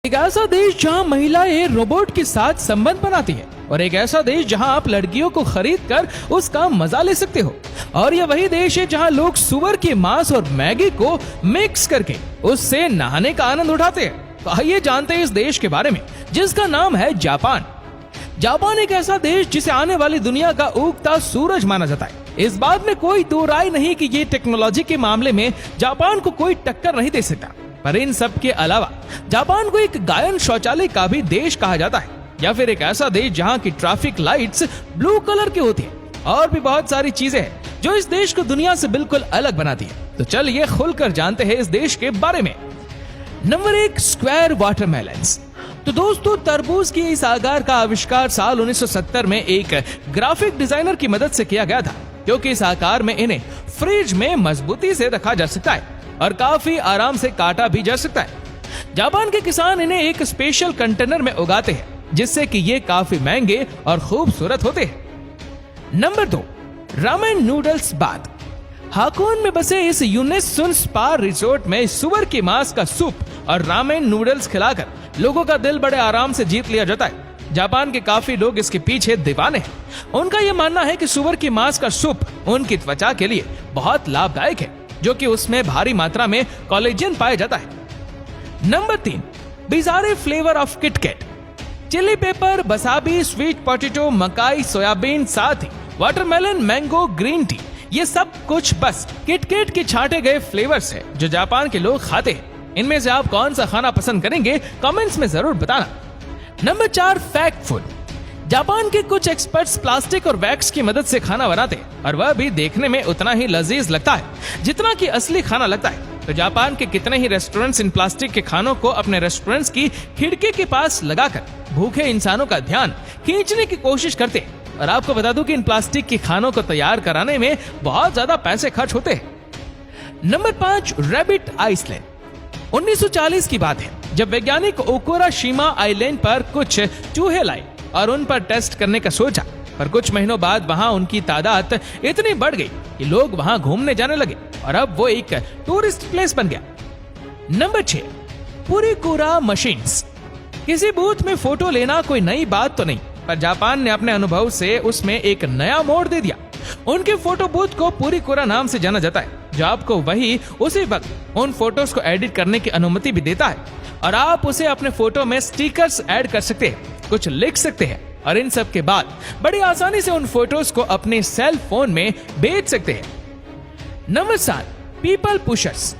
एक ऐसा देश जहां महिलाएं रोबोट के साथ संबंध बनाती है और एक ऐसा देश जहां आप लड़कियों को खरीद कर उसका मजा ले सकते हो। और यह वही देश है जहां लोग सुअर के मांस और मैगी को मिक्स करके उससे नहाने का आनंद उठाते हैं। तो आइए जानते हैं इस देश के बारे में जिसका नाम है जापान। जापान एक ऐसा देश जिसे आने वाली दुनिया का उगता सूरज माना जाता है। इस बात में कोई दो राय नहीं कि ये टेक्नोलॉजी के मामले में जापान को कोई टक्कर नहीं दे सकता। पर इन सब के अलावा जापान को एक गायन शौचालय का भी देश कहा जाता है, या फिर एक ऐसा देश जहां की ट्रैफिक लाइट्स ब्लू कलर की होती है। और भी बहुत सारी चीजें हैं जो इस देश को दुनिया से बिल्कुल अलग बनाती है। तो चलिए खुलकर जानते हैं इस देश के बारे में। Number 1, square watermelons. तो दोस्तों, तरबूज की इस आकार का आविष्कार साल 1970 में एक ग्राफिक डिजाइनर की मदद से किया गया था, क्योंकि इस आकार में इन्हें फ्रिज में मजबूती से रखा जा सकता है और काफी आराम से काटा भी जा सकता है। जापान के किसान इन्हें एक स्पेशल कंटेनर में उगाते हैं, जिससे कि ये काफी महंगे और खूबसूरत होते हैं। Number 2, ramen noodles bath. Hakone में बसे इस यूनेसुन स्पा रिजोर्ट में सुअर के मांस का सूप और रामेन नूडल्स खिलाकर लोगों का दिल बड़े आराम से जीत लिया जाता है। जापान के काफी लोग इसके पीछे दीवाने हैं। उनका यह मानना है कि सुअर के मांस का सूप उनकी त्वचा के लिए बहुत लाभदायक है, जो कि उसमें भारी मात्रा में कोलेजन पाया जाता है। Number 3, bizarre flavour of KitKat. Chili pepper, wasabi, sweet potato, मकाई, सोयाबीन, साथ ही वाटरमेलन, मैंगो, ग्रीन टी, ये सब कुछ बस किटकैट के छांटे गए फ्लेवर्स है जो जापान के लोग खाते हैं। इनमें से आप कौन सा खाना पसंद करेंगे कमेंट्स में जरूर बताना। Number 4, fact food. जापान के कुछ एक्सपर्ट्स प्लास्टिक और वैक्स की मदद से खाना बनाते हैं, और वह भी देखने में उतना ही लजीज लगता है जितना कि असली खाना लगता है। तो जापान के कितने ही रेस्टोरेंट्स इन प्लास्टिक के खानों को अपने रेस्टोरेंट्स की खिड़की के पास लगाकर भूखे इंसानों का ध्यान खींचने की कोशिश करते हैं। और आपको बता दूं कि इन प्लास्टिक के खानों को तैयार कराने में बहुत ज्यादा पैसे खर्च होते हैं। Number 5, rabbit Iceland. 1940 की बात है जब वैज्ञानिक ओकुराशिमा आइलैंड पर कुछ चूहे लाए और उन पर टेस्ट करने का सोचा, पर कुछ महीनों बाद वहां उनकी तादाद इतनी बढ़ गई कि लोग वहां घूमने जाने लगे और अब वो एक टूरिस्ट प्लेस बन गया। Number 6, purikura machines. किसी बूथ में फोटो लेना कोई नई बात तो नहीं, पर जापान ने अपने अनुभव से उसमें एक नया मोड़ दे दिया। उनके फोटो बूथ को पुरीकुरा नाम से जाना जाता है, जो आपको वही उसी वक्त उन फोटोज को एडिट करने की अनुमति भी देता है, और आप उसे अपने फोटो में स्टिकर्स ऐड कर सकते हैं, कुछ लिख सकते हैं, और इन सब के बाद बड़ी आसानी से उन फोटोज को अपने सेल फोन में भेज सकते हैं। Number 7, people pushers.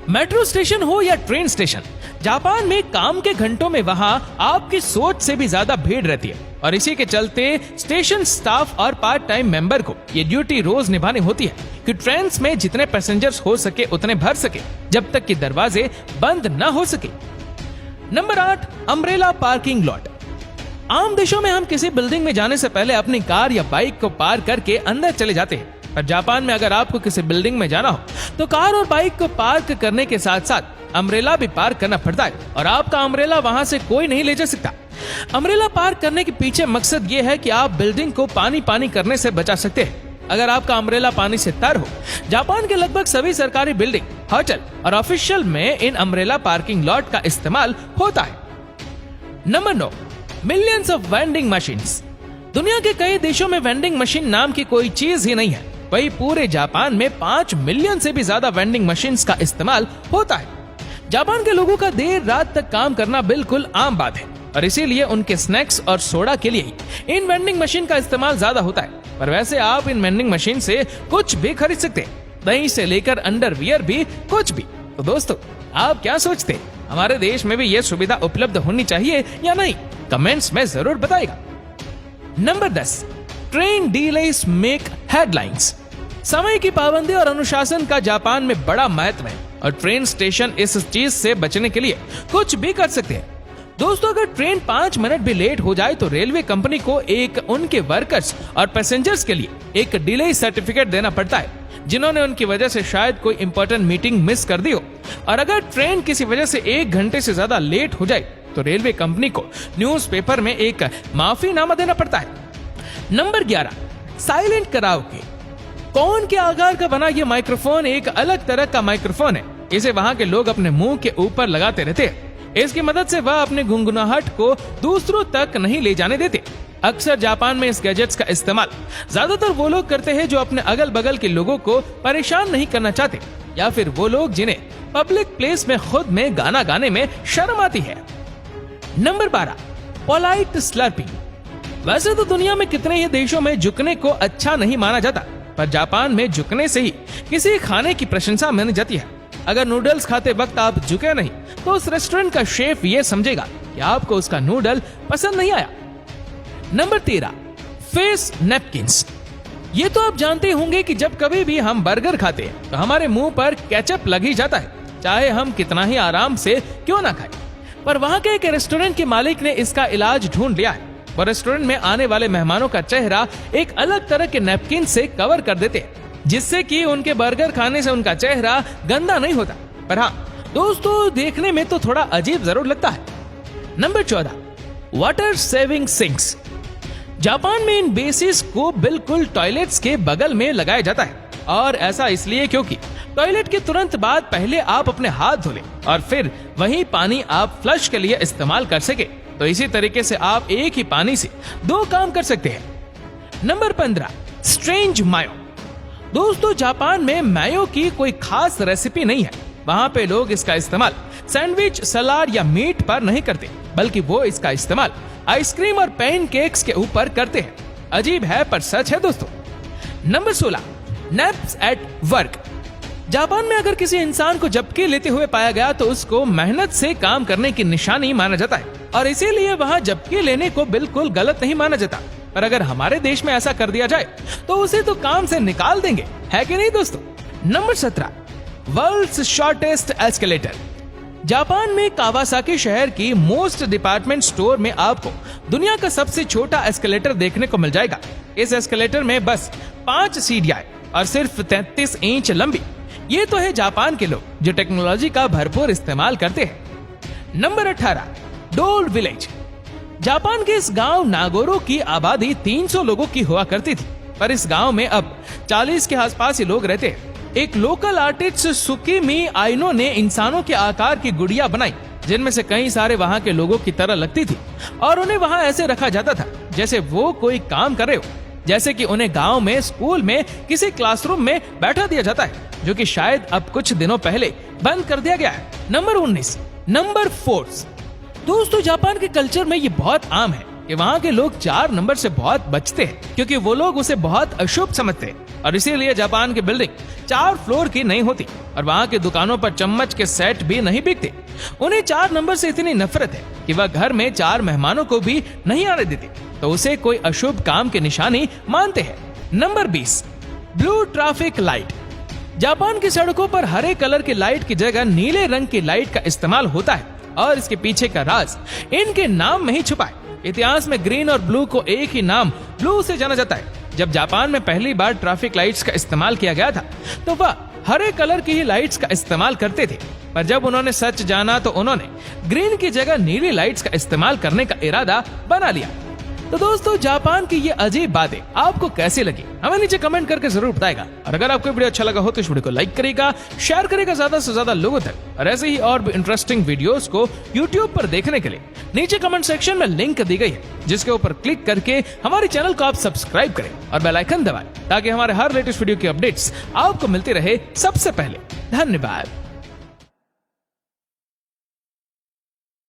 Metro station हो या ट्रेन स्टेशन, जापान में काम के घंटों में वहां आपकी सोच से भी ज्यादा भीड़ रहती है, और इसी के चलते स्टेशन स्टाफ और पार्ट टाइम मेंबर को ये ड्यूटी रोज निभानी होती है कि ट्रेन में जितने पैसेंजर्स हो सके उतने भर सके, जब तक कि दरवाजे बंद न हो सके। Number 8, umbrella parking lot. आम देशों में हम किसी बिल्डिंग में जाने से पहले अपनी कार या बाइक को पार्क करके अंदर चले जाते हैं, पर जापान में अगर आपको किसी बिल्डिंग में जाना हो तो कार और बाइक को पार्क करने के साथ साथ अम्ब्रेला भी पार्क करना पड़ता है, और आपका अम्ब्रेला वहां से कोई नहीं ले जा सकता। अम्ब्रेला पार्क करने के पीछे मकसद ये है कि आप बिल्डिंग को पानी करने से बचा सकते हैं अगर आपका अम्ब्रेला पानी से तर हो। जापान के लगभग सभी सरकारी बिल्डिंग, होटल और ऑफिशियल में इन अम्ब्रेला पार्किंग लॉट का इस्तेमाल होता है। Number 9, millions of vending machines. दुनिया के कई देशों में वेंडिंग मशीन नाम की कोई चीज ही नहीं है, वही पूरे जापान में 5 मिलियन से भी ज्यादा वेंडिंग मशीन्स का इस्तेमाल होता है। जापान के लोगों का देर रात तक काम करना बिल्कुल आम बात है, और इसीलिए उनके स्नैक्स और सोडा के लिए ही इन वेंडिंग मशीन का इस्तेमाल ज्यादा होता है। पर वैसे आप इन वेंडिंग मशीन से कुछ भी खरीद सकते हैं, दही से लेकर अंडरवियर भी, कुछ भी। तो दोस्तों, आप क्या सोचते हैं, हमारे देश में भी ये सुविधा उपलब्ध होनी चाहिए या नहीं? कमेंट्स में जरूर बताइएगा। Number 10, train delays make headlines. समय की पाबंदी और अनुशासन का जापान में बड़ा महत्व है, और ट्रेन स्टेशन इस चीज से बचने के लिए कुछ भी कर सकते हैं। दोस्तों, अगर ट्रेन 5 मिनट भी लेट हो जाए तो रेलवे कंपनी को एक उनके वर्कर्स और पैसेंजर्स के लिए एक डिले सर्टिफिकेट देना पड़ता है, जिन्होंने उनकी वजह से शायद कोई इंपॉर्टेंट मीटिंग मिस कर दी हो। और अगर ट्रेन किसी वजह से 1 घंटे से ज्यादा लेट हो जाए तो रेलवे कंपनी को न्यूज़पेपर में एक माफीनामा देना पड़ता है। Number 11, silent karaoke. कौन के आकार का बना ये माइक्रोफोन एक अलग तरह का माइक्रोफोन है। इसे वहां के लोग अपने मुंह के ऊपर लगाते रहते हैं इसकी मदद से वह अपने गुनगुनाहट को दूसरों तक नहीं ले जाने देते। अक्सर जापान में इस गैजेट्स का इस्तेमाल ज्यादातर वो लोग करते हैं जो अपने अगल बगल के लोगों को परेशान नहीं करना चाहते, या फिर वो लोग जिन्हें पब्लिक प्लेस में खुद में गाना गाने में शर्म आती है। Number 12, polite slurping. वैसे तो दुनिया में कितने ही देशों में झुकने को अच्छा नहीं माना जाता, पर जापान में झुकने से ही किसी खाने की प्रशंसा मानी जाती है। अगर नूडल्स खाते वक्त आप झुके नहीं तो उस रेस्टोरेंट का शेफ ये समझेगा कि आपको उसका नूडल पसंद नहीं आया। Number 13, face napkins. ये तो आप जानते होंगे कि जब कभी भी हम बर्गर खाते हैं तो हमारे मुंह पर केचप लग ही जाता है, चाहे हम कितना ही आराम से क्यों ना खाएं। पर वहां के एक रेस्टोरेंट के मालिक ने इसका इलाज ढूंढ लिया है। वो रेस्टोरेंट में आने वाले मेहमानों का चेहरा एक अलग तरह के नैपकिन से कवर कर देते हैं, जिससे कि उनके बर्गर खाने से उनका चेहरा गंदा नहीं होता। पर हाँ दोस्तों, देखने में तो थोड़ा अजीब जरूर लगता है। Number 14, water saving sinks. Japan में इन बेसिस को बिल्कुल टॉयलेट्स के बगल में लगाया जाता है, और ऐसा इसलिए क्योंकि टॉयलेट के तुरंत बाद पहले आप अपने हाथ धो लें और फिर वही पानी आप फ्लश के लिए इस्तेमाल कर सके। तो इसी तरीके से आप एक ही पानी से 2 काम कर सकते हैं। नंबर 15, स्ट्रेंज मायो। दोस्तों, जापान में मायो की कोई खास रेसिपी नहीं है। वहां पे लोग इसका इस्तेमाल सैंडविच, सलाद या मीट पर नहीं करते, बल्कि वो इसका इस्तेमाल आइसक्रीम और पैनकेक्स के ऊपर करते हैं। अजीब है पर सच है दोस्तों। Number 16, naps at work. Japan में अगर किसी इंसान को झपकी लेते हुए पाया गया तो उसको मेहनत से काम करने की निशानी माना जाता है, और इसीलिए वहां झपकी लेने को बिल्कुल गलत नहीं माना जाता। पर अगर हमारे देश में ऐसा कर दिया जाए तो उसे तो काम से निकाल देंगे, है कि नहीं दोस्तों। Number 17, world's shortest escalator. Japan में कावासाकी शहर की मोस्ट डिपार्टमेंट स्टोर में आपको दुनिया का सबसे छोटा एस्केलेटर देखने को मिल जाएगा। इस एस्केलेटर में बस 5 सीढ़ियां और सिर्फ 33 इंच लंबी। ये तो है जापान के लोग जो टेक्नोलॉजी का भरपूर इस्तेमाल करते हैं। नंबर 18, डोल विलेज। जापान के इस गांव नागोरो की आबादी 300 लोगों की हुआ करती थी, पर इस गांव में अब 40 के आसपास ही लोग रहते हैं। एक लोकल आर्टिस्ट सुकीमी आइनो ने इंसानों के आकार की गुड़िया बनाई, जिनमें से कई सारे वहां के लोगों की तरह लगती थी, और उन्हें वहां ऐसे रखा जाता था जैसे वो कोई काम कर रहे हो, जैसे कि उन्हें गांव में, स्कूल में, किसी क्लासरूम में बैठा दिया जाता है, जो कि शायद अब कुछ दिनों पहले बंद कर दिया गया है। Number 19, number force. दोस्तों, जापान के कल्चर में ये बहुत आम है कि वहाँ के लोग 4 नंबर से बहुत बचते हैं, क्योंकि वो लोग उसे बहुत अशुभ समझते हैं, और इसीलिए जापान की बिल्डिंग 4 फ्लोर की नहीं होती, और वहाँ के दुकानों पर चम्मच के सेट भी नहीं बिकते। उन्हें 4 नंबर से इतनी नफरत है कि वह घर में 4 मेहमानों को भी नहीं आने देते, तो उसे कोई अशुभ काम की निशानी मानते हैं। Number 20, blue traffic light. Japan की सड़कों पर हरे कलर की लाइट की जगह नीले रंग की लाइट का इस्तेमाल होता है, और इसके पीछे का राज इनके नाम में ही छुपा है। इतिहास में ग्रीन और ब्लू को एक ही नाम ब्लू से जाना जाता है। जब जापान में पहली बार ट्रैफिक लाइट्स का इस्तेमाल किया गया था तो वह हरे कलर की ही लाइट्स का इस्तेमाल करते थे, पर जब उन्होंने सच जाना तो उन्होंने ग्रीन की जगह नीली लाइट्स का इस्तेमाल करने का इरादा बना लिया। तो दोस्तों, जापान की ये अजीब बातें आपको कैसी लगी हमें नीचे कमेंट करके जरूर बताएगा, और अगर आपको वीडियो अच्छा लगा हो तो इस वीडियो को लाइक करेगा, शेयर करेगा ज्यादा से ज्यादा लोगों तक, और ऐसे ही और भी इंटरेस्टिंग वीडियोस को यूट्यूब पर देखने के लिए नीचे कमेंट सेक्शन में लिंक दी गई है, जिसके ऊपर क्लिक करके हमारे चैनल को आप सब्सक्राइब करें और बेल आइकन दबाएं, ताकि हमारे हर लेटेस्ट वीडियो की अपडेट्स आपको मिलती रहे सबसे पहले। धन्यवाद।